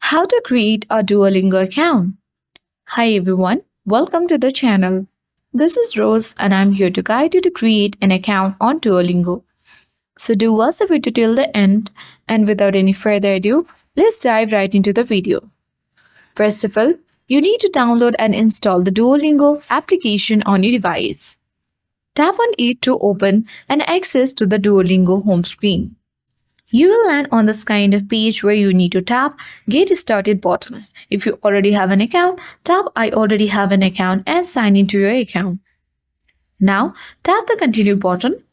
How to create a Duolingo account. Hi everyone, welcome to the channel. This is Rose and I'm here to guide you to create an account on Duolingo. So do watch the video till the end, and without any further ado, let's dive right into the video. First of all, you need to download and install the Duolingo application on your device. Tap on it to open and access to the Duolingo home screen. You will land on this kind of page where you need to tap Get Started button. If you already have an account, tap I already have an account and sign into your account. Now, tap the Continue button.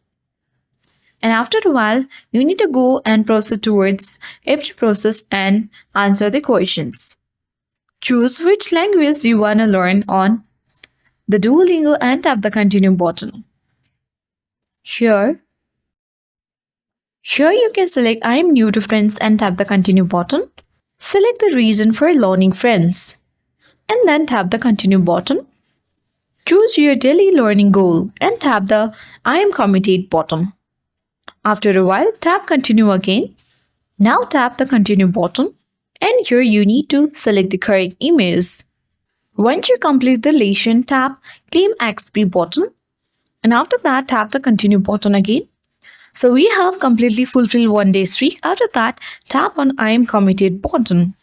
And after a while, you need to go and proceed towards every process and answer the questions. Choose which language you want to learn on the Duolingo and tap the Continue button. Here you can select I am new to French and tap the Continue button. Select the region for learning French and then tap the Continue button. Choose your daily learning goal and tap the I am committed button. After a while, tap Continue again. Now tap the Continue button and here you need to select the correct emails. Once you complete the lesson, tap Claim XP button and after that tap the Continue button again. So we have completely fulfilled 1-day streak. After that, tap on I am committed button.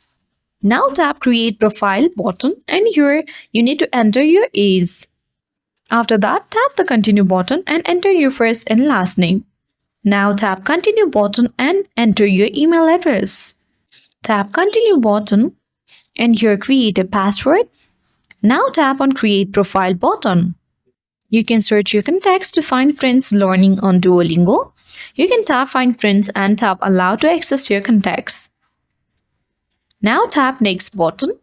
Now tap Create Profile button and here you need to enter your age. After that, tap the Continue button and enter your first and last name. Now tap Continue button and enter your email address. Tap Continue button and here create a password. Now tap on Create Profile button. You can search your contacts to find friends learning on Duolingo. You can tap Find Friends and tap Allow to access your contacts. Now tap Next button.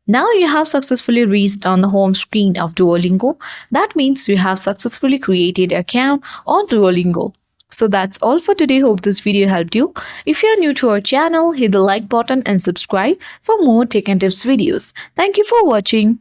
Now you have successfully reached on the home screen of Duolingo. That means you have successfully created an account on Duolingo. So that's all for today. Hope this video helped you. If you are new to our channel, hit the like button and subscribe for more tech and tips videos. Thank you for watching.